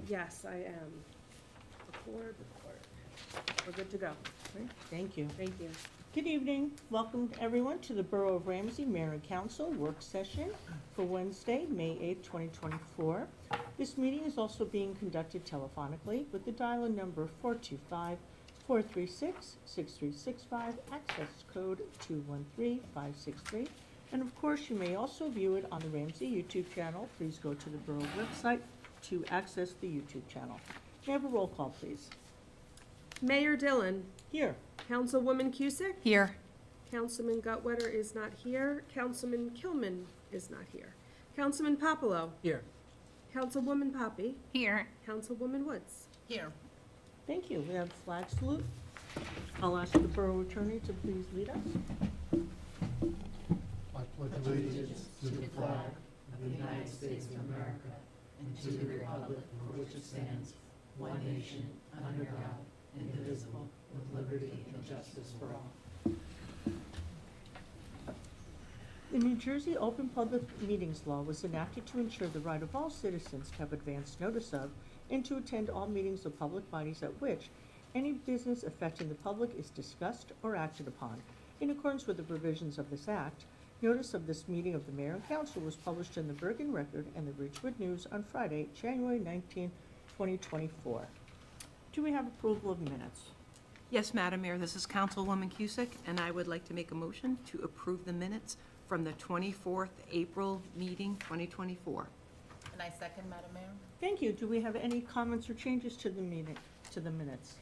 Yes, I am. Record. We're good to go. Great, thank you. Thank you. Good evening. Welcome everyone to the Borough of Ramsey Mayor and Council Work Session for Wednesday, May 8th, 2024. This meeting is also being conducted telephonically with the dial-in number 425-436-6365, access code 213563. And of course, you may also view it on the Ramsey YouTube channel. Please go to the Borough website to access the YouTube channel. May I have a roll call, please? Mayor Dillon. Here. Councilwoman Cusick. Here. Councilman Gutwetter is not here. Councilman Kilman is not here. Councilman Popolo. Here. Councilwoman Poppy. Here. Councilwoman Woods. Here. Thank you. We have flag salute. I'll ask the Borough Attorney to please lead us. I pledge allegiance to the flag of the United States of America and to the republic for which it stands, one nation, under God, indivisible, with liberty and justice for all. The New Jersey Open Public Meetings Law was enacted to ensure the right of all citizens to have advance notice of and to attend all meetings of public bodies at which any business affecting the public is discussed or acted upon. In accordance with the provisions of this act, notice of this meeting of the Mayor and Council was published in the Bergen Record and the Ridgewood News on Friday, January 19, 2024. Do we have approval of minutes? Yes, Madam Mayor, this is Councilwoman Cusick, and I would like to make a motion to approve the minutes from the 24th April meeting, 2024. And I second, Madam Mayor. Thank you. Do we have any comments or changes to the meeting, to the minutes?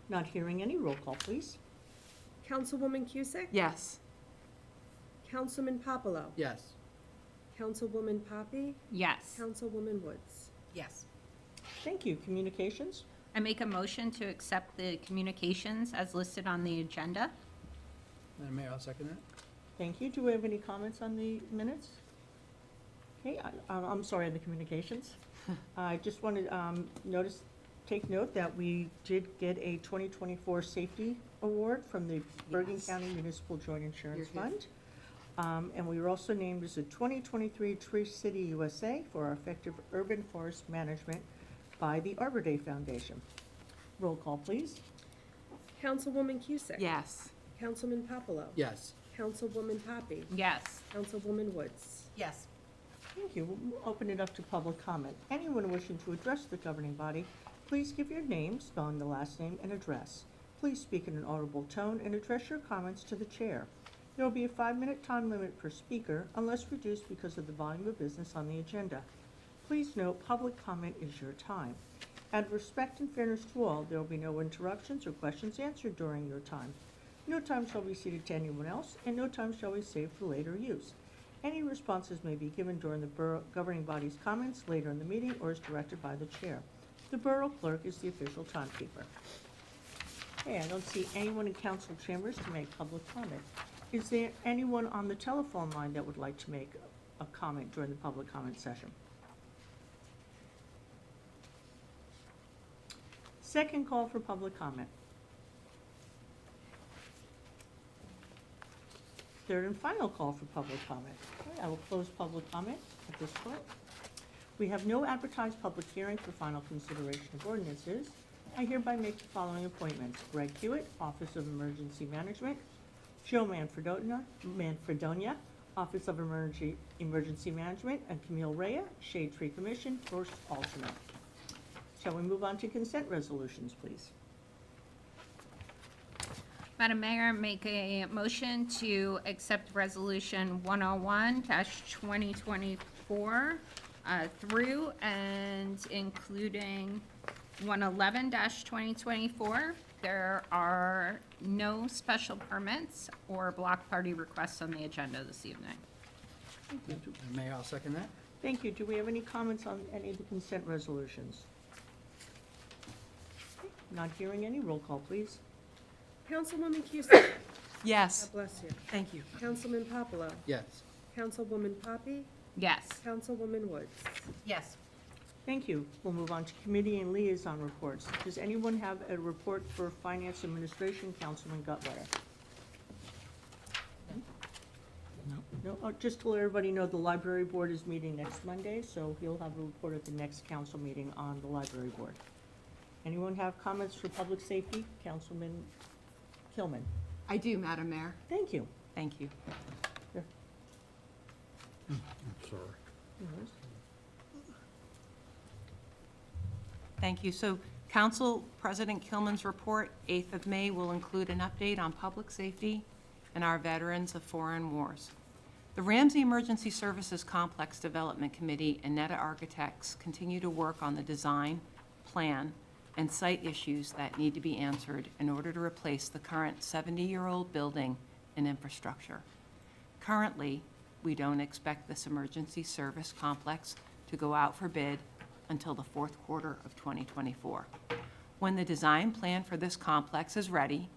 Not hearing any. Roll call, please. Councilwoman Cusick. Yes. Councilman Popolo. Yes. Councilwoman Poppy. Yes. Councilwoman Woods. Yes. Thank you. Communications? I make a motion to accept the communications as listed on the agenda. Madam Mayor, I'll second that. Thank you. Do we have any comments on the minutes? Okay, I'm sorry, on the communications. I just wanted to take note that we did get a 2024 Safety Award from the Bergen Yes. County Municipal Joint Insurance You're Fund. And we were also named as a 2023 Tree City USA for our effective urban forest management by the Arbor Day Foundation. Roll call, please. Councilwoman Cusick. Yes. Councilman Popolo. Yes. Councilwoman Poppy. Yes. Councilwoman Woods. Yes. Thank you. We'll open it up to public comment. Anyone wishing to address the governing body, please give your name, spelling the last name, and address. Please speak in an audible tone and address your comments to the chair. There will be a 5-minute time limit per speaker unless reduced because of the volume of business on the agenda. Please note, public comment is your time. Out of respect and fairness to all, there will be no interruptions or questions answered during your time. No time shall be ceded to anyone else, and no time shall be saved for later use. Any responses may be given during the borough governing body's comments later in the meeting or as directed by the chair. The borough clerk is the official timekeeper. Okay, I don't see anyone in council chambers to make public comment. Is there anyone on the telephone line that would like to make a comment during the public comment session? Second call for public comment. Third and final call for public comment. Okay, I will close public comment at this point. We have no advertised public hearing for final consideration of ordinances. I hereby make the following appointments. Greg Hewitt, Office of Emergency Management. Joe Manfredonia, Office of Emergency Management, and Camille Rea, Shade Tree Commission, first alternate. Shall we move on to consent resolutions, please? Madam Mayor, make a motion to accept Resolution 101-2024 through and including 111-2024. There are no special permits or block party requests on the agenda this evening. Madam Mayor, I'll second that. Thank you. Do we have any comments on any of the consent resolutions? Okay, not hearing any. Roll call, please. Councilwoman Cusick. Yes. God bless you. Thank you. Councilman Popolo. Yes. Councilwoman Poppy. Yes. Councilwoman Woods. Yes. Thank you. We'll move on to committee and liaison reports. Does anyone have a report for Finance Administration? Councilman Gutwetter. No. No, just to let everybody know, the library board is meeting next Monday, so he'll have a report at the next council meeting on the library board. Anyone have comments for public safety? Councilman Kilman? I do, Madam Mayor. Thank you. Thank you. I'm sorry. Yours. Thank you. So Council President Kilman's report, 8th of May, will include an update on public safety and our veterans of foreign wars. The Ramsey Emergency Services Complex Development Committee and NETA Architects continue to work on the design, plan, and site issues that need to be answered in order to replace the current 70-year-old building and infrastructure. Currently, we don't expect this emergency service complex to go out for bid until the fourth quarter of 2024. When the design plan for this complex is ready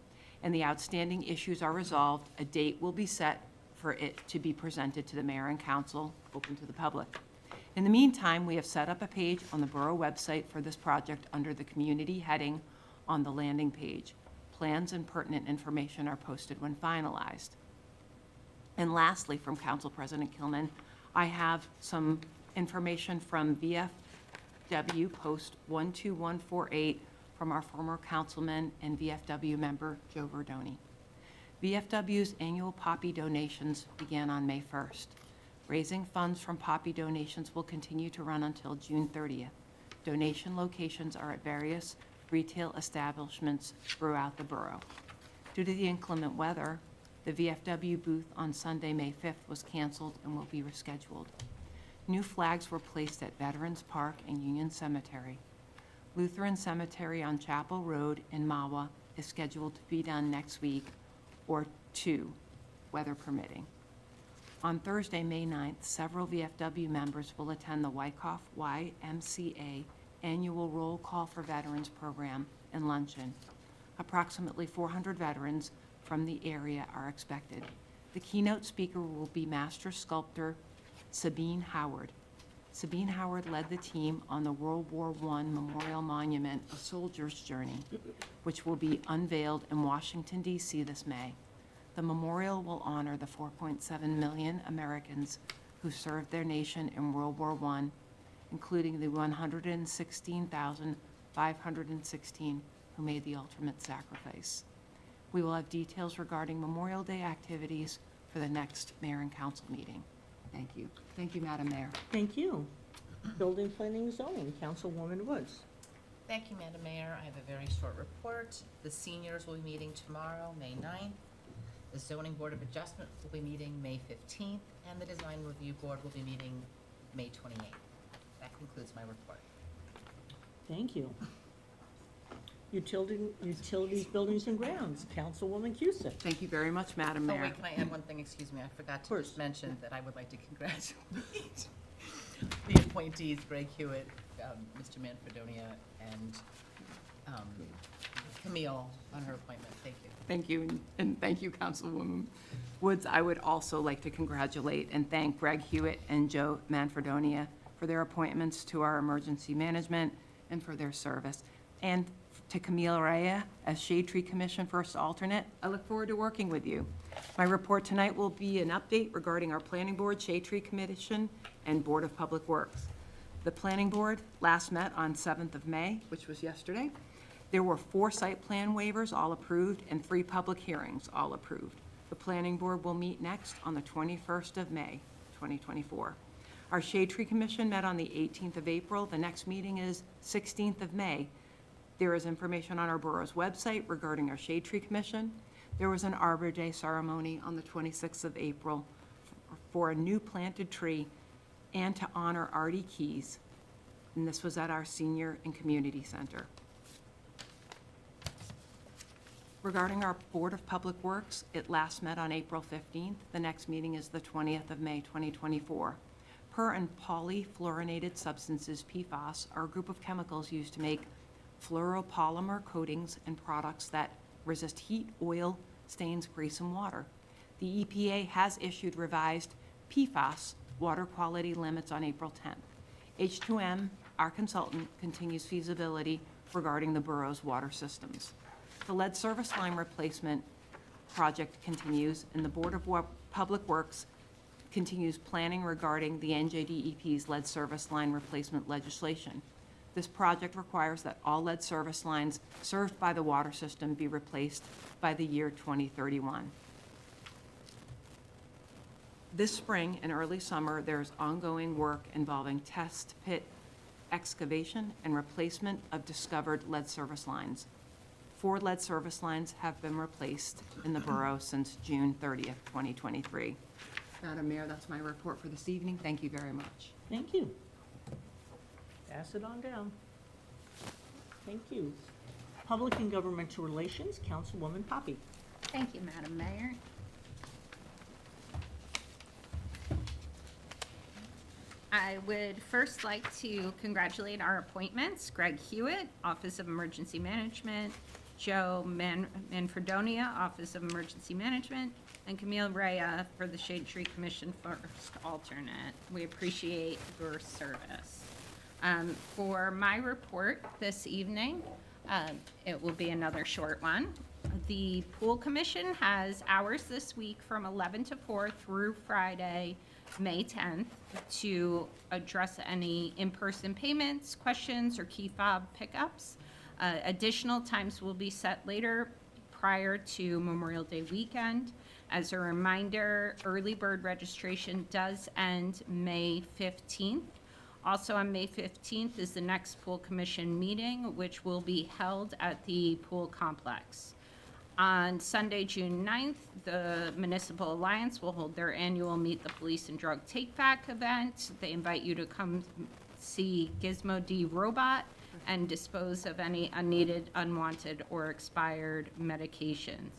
and the outstanding issues are resolved, a date will be set for it to be presented to the mayor and council, open to the public. In the meantime, we have set up a page on the borough website for this project under the community heading on the landing page. Plans and pertinent information are posted when finalized. And lastly, from Council President Kilman, I have some information from VFW Post 12148 from our former councilman and VFW member, Joe Verdoni. VFW's annual poppy donations began on May 1st. Raising funds from poppy donations will continue to run until June 30th. Donation locations are at various retail establishments throughout the borough. Due to the inclement weather, the VFW booth on Sunday, May 5th was canceled and will be rescheduled. New flags were placed at Veterans Park and Union Cemetery. Lutheran Cemetery on Chapel Road in Mawa is scheduled to be done next week or two, weather permitting. On Thursday, May 9th, several VFW members will attend the Wyckoff YMCA Annual Roll Call for Veterans Program and luncheon. Approximately 400 veterans from the area are expected. The keynote speaker will be Master Sculptor Sabine Howard. Sabine Howard led the team on the World War I Memorial Monument, A Soldier's Journey, which will be unveiled in Washington, D.C. this May. The memorial will honor the 4.7 million Americans who served their nation in World War I, including the 116,516 who made the ultimate sacrifice. We will have details regarding Memorial Day activities for the next mayor and council meeting. Thank you. Thank you, Madam Mayor. Thank you. Building, Planning, and Zoning, Councilwoman Woods. Thank you, Madam Mayor. I have a very short report. The seniors will be meeting tomorrow, May 9th. The Zoning Board of Adjustment will be meeting May 15th, and the Design Review Board will be meeting May 28th. That concludes my report. Thank you. Utilities, Buildings, and Grounds, Councilwoman Cusick. Thank you very much, Madam Oh, Mayor. wait, can I add one thing? Excuse me, I forgot to course. just mention that I would like to congratulate the appointees, Greg Hewitt, Mr. Manfredonia, and Camille on her appointment. Thank you. Thank you, and thank you, Councilwoman Woods. I would also like to congratulate and thank Greg Hewitt and Joe Manfredonia for their appointments to our emergency management and for their service. And to Camille Raya as Shade Tree Commission First Alternate. I look forward to working with you. My report tonight will be an update regarding our Planning Board, Shade Tree Commission, and Board of Public Works. The Planning Board last met on 7th of May, which was yesterday. There were 4 site plan waivers, all approved, and 3 public hearings, all approved. The Planning Board will meet next on the 21st of May, 2024. Our Shade Tree Commission met on the 18th of April. The next meeting is 16th of May. There is information on our borough's website regarding our Shade Tree Commission. There was an Arbor Day ceremony on the 26th of April for a new planted tree and to honor Artie Keys, and this was at our Senior and Community Center. Regarding our Board of Public Works, it last met on April 15th. The next meeting is the 20th of May, 2024. Per and polyfluorinated substances, PFAS, are a group of chemicals used to make fluoropolymer coatings and products that resist heat, oil, stains, grease, and water. The EPA has issued revised PFAS water quality limits on April 10th. H2M, our consultant, continues feasibility regarding the borough's water systems. The lead service line replacement project continues, and the Board of Public Works continues planning regarding the NJDEP's lead service line replacement legislation. This project requires that all lead service lines served by the water system be replaced by the year 2031. This spring and early summer, there's ongoing work involving test pit excavation and replacement of discovered lead service lines. 4 lead service lines have been replaced in the borough since June 30th, 2023. Madam Mayor, that's my report for this evening. Thank you very much. Thank you. Pass it on down. Thank you. Public and Governmental Relations, Councilwoman Poppy. Thank you, Madam Mayor. I would first like to congratulate our appointments, Greg Hewitt, Office of Emergency Management, Joe Manfredonia, Office of Emergency Management, and Camille Rea for the Shade Tree Commission first alternate. We appreciate your service. For my report this evening, it will be another short one. The Pool Commission has hours this week from 11 to 4 through Friday, May 10th, to address any in-person payments, questions, or key fob pickups. Additional times will be set later prior to Memorial Day weekend. As a reminder, early bird registration does end May 15th. Also on May 15th is the next Pool Commission meeting, which will be held at the pool complex. On Sunday, June 9th, the Municipal Alliance will hold their annual Meet the Police and Drug Take-Back event. They invite you to come see Gizmo D Robot and dispose of any unneeded, unwanted, or expired medications.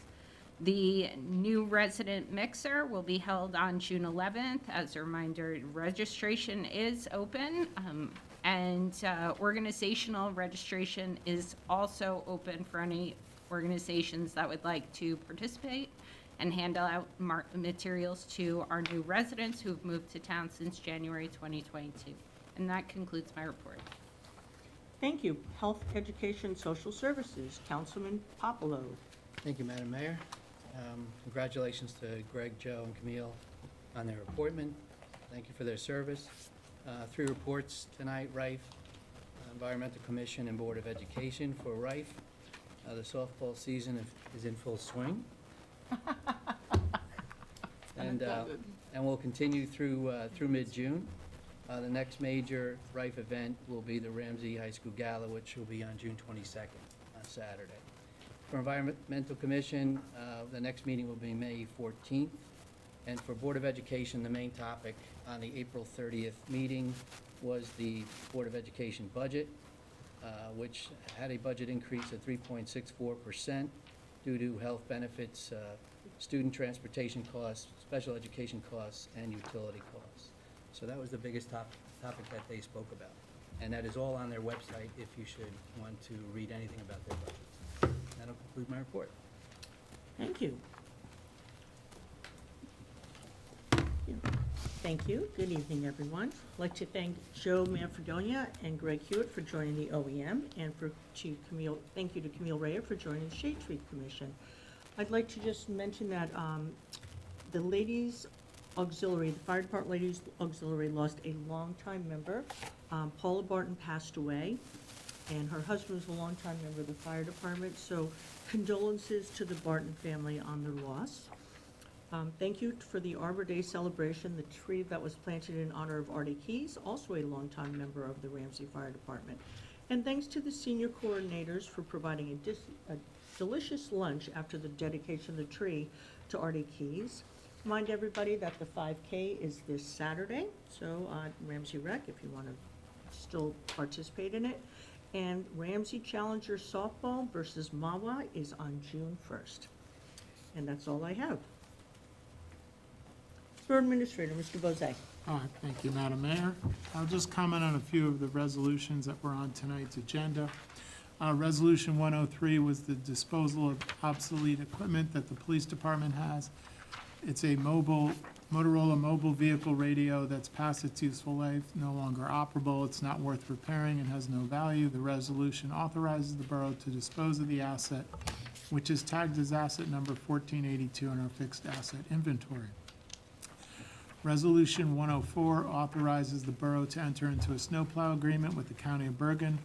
The new resident mixer will be held on June 11th. As a reminder, registration is open, and organizational registration is also open for any organizations that would like to participate and hand out materials to our new residents who've moved to town since January 2022. And that concludes my report. Thank you. Health, Education, Social Services, Councilman Popolo. Thank you, Madam Mayor. Congratulations to Greg, Joe, and Camille on their appointment. Thank you for their service. 3 reports tonight, Rife, Environmental Commission, and Board of Education. For Rife, the softball season is in full swing. And we'll continue through mid-June. The next major Rife event will be the Ramsey High School Gala, which will be on June 22nd, on Saturday. For Environmental Commission, the next meeting will be May 14th. And for Board of Education, the main topic on the April 30th meeting was the Board of Education budget, which had a budget increase of 3.64% due to health benefits, student transportation costs, special education costs, and utility costs. So that was the biggest topic that they spoke about. And that is all on their website if you should want to read anything about their budgets. That'll conclude my report. Thank you. Thank you. Good evening, everyone. I'd like to thank Joe Manfredonia and Greg Hewitt for joining the OEM, and thank you to Camille Rea for joining the Shade Tree Commission. I'd like to just mention that the Ladies Auxiliary, the Fire Department Ladies Auxiliary, lost a longtime member. Paula Barton passed away, and her husband was a longtime member of the fire department, so condolences to the Barton family on the loss. Thank you for the Arbor Day celebration, the tree that was planted in honor of Artie Keyes, also a longtime member of the Ramsey Fire Department. And thanks to the senior coordinators for providing a delicious lunch after the dedication of the tree to Artie Keyes. Remind everybody that the 5K is this Saturday, so Ramsey Rec, if you want to still participate in it. And Ramsey Challenger Softball versus Mawa is on June 1st. And that's all I have. Borough Administrator, Mr. Bozay. Thank you, Madam Mayor. I'll just comment on a few of the resolutions that were on tonight's agenda. Resolution 103 was the disposal of obsolete equipment that the police department has. It's a Motorola mobile vehicle radio that's past its useful life, no longer operable. It's not worth repairing and has no value. The resolution authorizes the borough to dispose of the asset, which is tagged as asset number 1482 in our fixed asset inventory. Resolution 104 authorizes the borough to enter into a snowplow agreement with the County of Bergen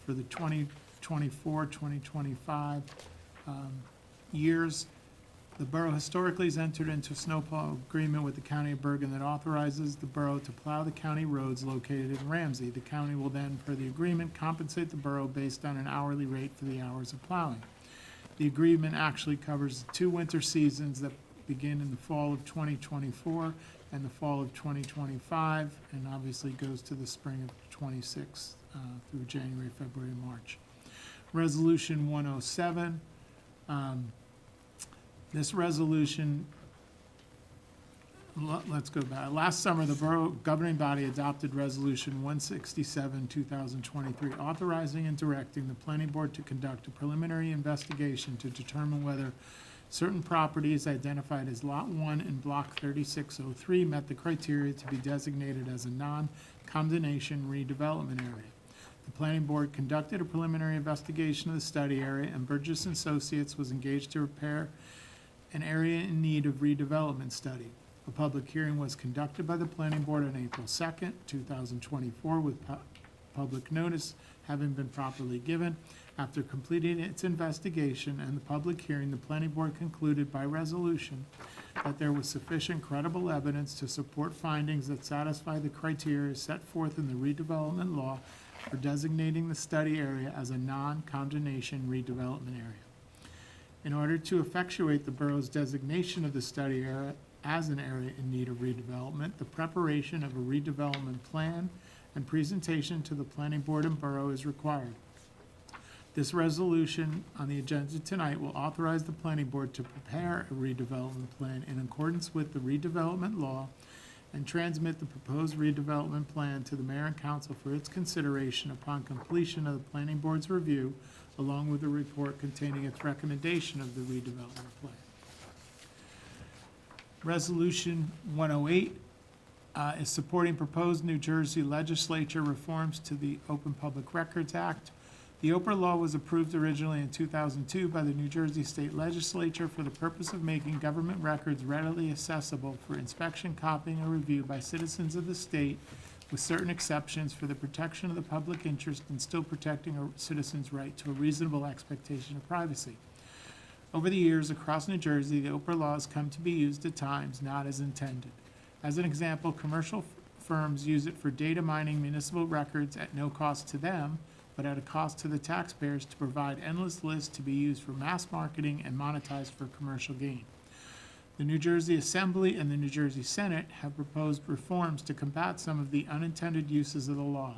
for the 2024-2025 years. The borough historically has entered into a snowplow agreement with the County of Bergen that authorizes the borough to plow the county roads located in Ramsey. The county will then, per the agreement, compensate the borough based on an hourly rate for the hours of plowing. The agreement actually covers the 2 winter seasons that begin in the fall of 2024 and the fall of 2025, and obviously goes to the spring of 26 through January, February, and March. Resolution 107. This resolution, let's go back. Last summer, the borough governing body adopted Resolution 167, 2023, authorizing and directing the planning board to conduct a preliminary investigation to determine whether certain properties identified as Lot 1 in Block 3603 met the criteria to be designated as a non-condemnation redevelopment area. The planning board conducted a preliminary investigation of the study area, and Burgess & Associates was engaged to prepare an area in need of redevelopment study. A public hearing was conducted by the planning board on April 2nd, 2024, with public notice having been properly given. After completing its investigation and the public hearing, the planning board concluded by resolution that there was sufficient credible evidence to support findings that satisfy the criteria set forth in the redevelopment law for designating the study area as a non-condemnation redevelopment area. In order to effectuate the borough's designation of the study area as an area in need of redevelopment, the preparation of a redevelopment plan and presentation to the planning board and borough is required. This resolution on the agenda tonight will authorize the planning board to prepare a redevelopment plan in accordance with the redevelopment law and transmit the proposed redevelopment plan to the mayor and council for its consideration upon completion of the planning board's review, along with a report containing its recommendation of the redevelopment plan. Resolution 108 is supporting proposed New Jersey legislature reforms to the Open Public Records Act. The Oprah law was approved originally in 2002 by the New Jersey State Legislature for the purpose of making government records readily accessible for inspection, copying, or review by citizens of the state, with certain exceptions for the protection of the public interest and still protecting a citizen's right to a reasonable expectation of privacy. Over the years, across New Jersey, the Oprah law has come to be used at times not as intended. As an example, commercial firms use it for data mining municipal records at no cost to them, but at a cost to the taxpayers to provide endless lists to be used for mass marketing and monetized for commercial gain. The New Jersey Assembly and the New Jersey Senate have proposed reforms to combat some of the unintended uses of the law.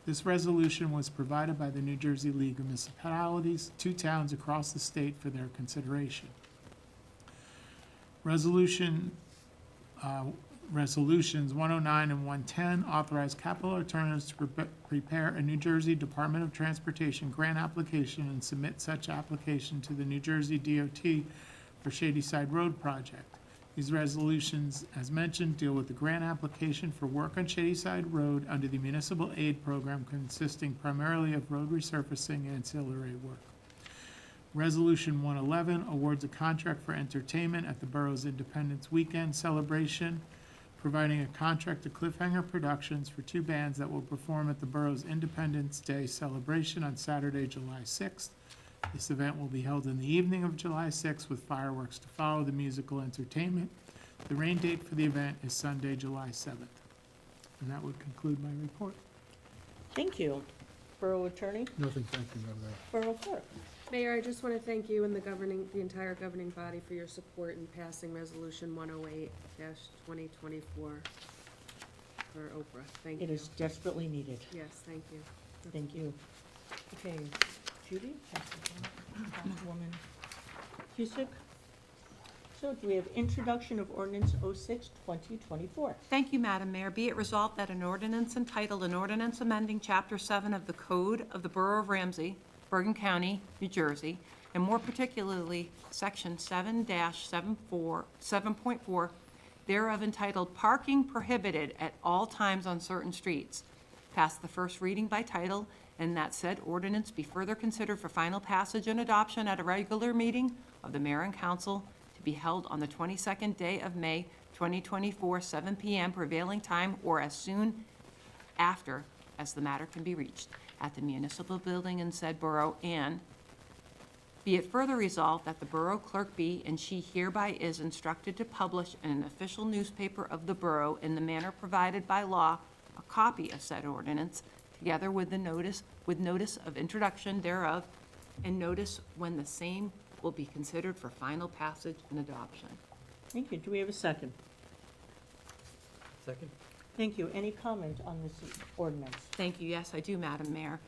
This resolution was provided by the New Jersey League of Municipalities, 2 towns across the state, for their consideration. Resolutions 109 and 110 authorize capital alternatives to prepare a New Jersey Department of Transportation grant application and submit such application to the New Jersey DOT for Shady Side Road project. These resolutions, as mentioned, deal with the grant application for work on Shady Side Road under the Municipal Aid Program, consisting primarily of road resurfacing and ancillary work. Resolution 111 awards a contract for entertainment at the borough's Independence Weekend celebration, providing a contract to Cliffhanger Productions for 2 bands that will perform at the borough's Independence Day celebration on Saturday, July 6th. This event will be held in the evening of July 6th with fireworks to follow the musical entertainment. The rain date for the event is Sunday, July 7th. And that would conclude my report. Thank you. Borough Attorney, Nothing, thank you, Madam Mayor. Borough Clerk. Mayor, I just want to thank you and the entire governing body for your support in passing Resolution 108-2024 for Oprah. Thank you. It is desperately needed. Yes, thank you. Thank you. Okay, Judy, Councilwoman Cusick. So do we have introduction of ordinance 06-2024? Thank you, Madam Mayor. Be it resolved that an ordinance entitled, an ordinance amending Chapter 7 of the Code of the Borough of Ramsey, Bergen County, New Jersey, and more particularly Section 7-7.4 thereof entitled Parking Prohibited at All Times on Certain Streets, pass the first reading by title, and that said ordinance be further considered for final passage and adoption at a regular meeting of the mayor and council to be held on the 22nd day of May, 2024, 7 p.m. prevailing time, or as soon after as the matter can be reached at the municipal building in said borough, and be it further resolved that the borough clerk be and she hereby is instructed to publish in an official newspaper of the borough in the manner provided by law a copy of said ordinance, together with notice of introduction thereof, and notice when the same will be considered for final passage and adoption. Thank you. Do we have a second? Second? Thank you. Any comment on this ordinance? Thank you. Yes, I do, Madam Mayor.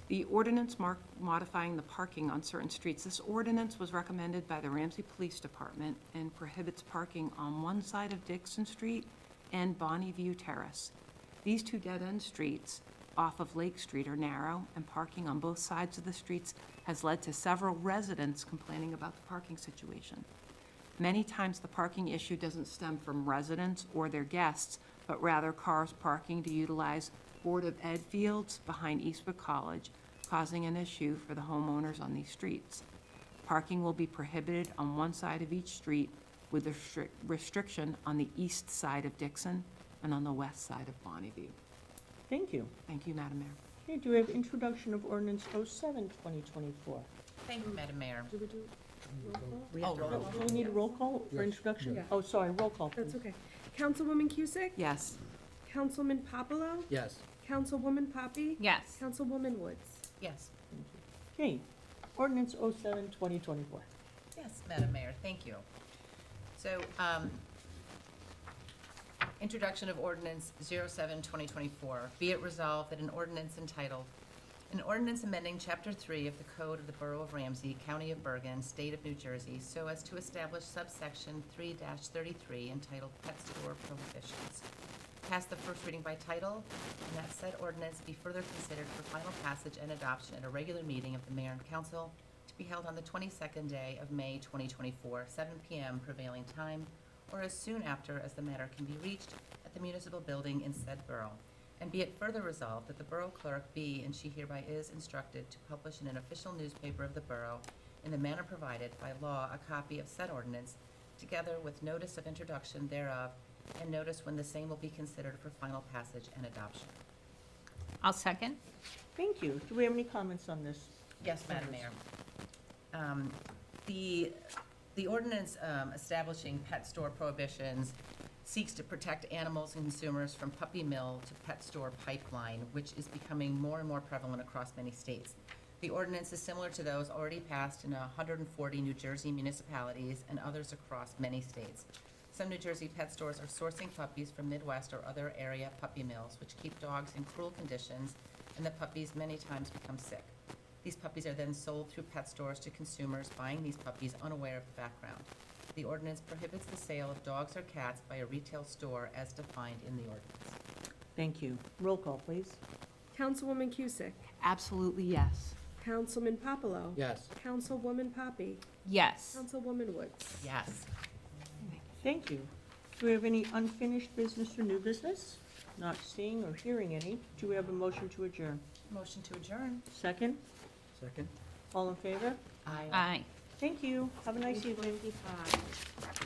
The ordinance modifying the parking on certain streets. This ordinance was recommended by the Ramsey Police Department and prohibits parking on one side of Dixon Street and Bonnie View Terrace. These two dead-end streets off of Lake Street are narrow, and parking on both sides of the streets has led to several residents complaining about the parking situation. Many times, the parking issue doesn't stem from residents or their guests, but rather cars parking to utilize Board of Ed fields behind Eastwood College, causing an issue for the homeowners on these streets. Parking will be prohibited on one side of each street, with a restriction on the east side of Dixon and on the west side of Bonneview. Thank you. Thank you, Madam Mayor. Okay, do we have introduction of ordinance 07, 2024? Thank you, Madam Mayor. Do we do roll call? Oh, roll call. Do we need a roll call for introduction? Yeah. Oh, sorry, roll call, please. That's okay. Councilwoman Cusick? Yes. Councilman Popolo? Yes. Councilwoman Poppy? Yes. Councilwoman Woods? Yes. Okay, ordinance 07, 2024. Yes, Madam Mayor, thank you. So, introduction of ordinance 07, 2024. Be it resolved that an ordinance entitled, an ordinance amending Chapter 3 of the Code of the Borough of Ramsey, County of Bergen, State of New Jersey, so as to establish subsection 3-33 entitled Pet Store Prohibitions. Pass the first reading by title, and that said ordinance be further considered for final passage and adoption at a regular meeting of the Mayor and Council to be held on the 22nd day of May 2024, 7 p.m. prevailing time, or as soon after as the matter can be reached at the municipal building in said borough. And be it further resolved that the borough clerk be and she hereby is instructed to publish in an official newspaper of the borough in the manner provided by law a copy of said ordinance, together with notice of introduction thereof, and notice when the same will be considered for final passage and adoption. I'll second. Thank you. Do we have any comments on this? Yes, Madam Mayor. The ordinance establishing pet store prohibitions seeks to protect animals and consumers from puppy mill to pet store pipeline, which is becoming more and more prevalent across many states. The ordinance is similar to those already passed in 140 New Jersey municipalities and others across many states. Some New Jersey pet stores are sourcing puppies from Midwest or other area puppy mills, which keep dogs in cruel conditions, and the puppies many times become sick. These puppies are then sold through pet stores to consumers buying these puppies unaware of the background. The ordinance prohibits the sale of dogs or cats by a retail store as defined in the ordinance. Thank you. Roll call, please. Councilwoman Cusick? Absolutely yes. Councilman Popolo? Yes. Councilwoman Poppy? Yes. Councilwoman Woods? Yes. Thank you. Do we have any unfinished business or new business? Not seeing or hearing any. Do we have a motion to adjourn? Motion to adjourn. Second? Second? All in favor? Aye. Aye. Thank you. Have a nice evening. 8:25.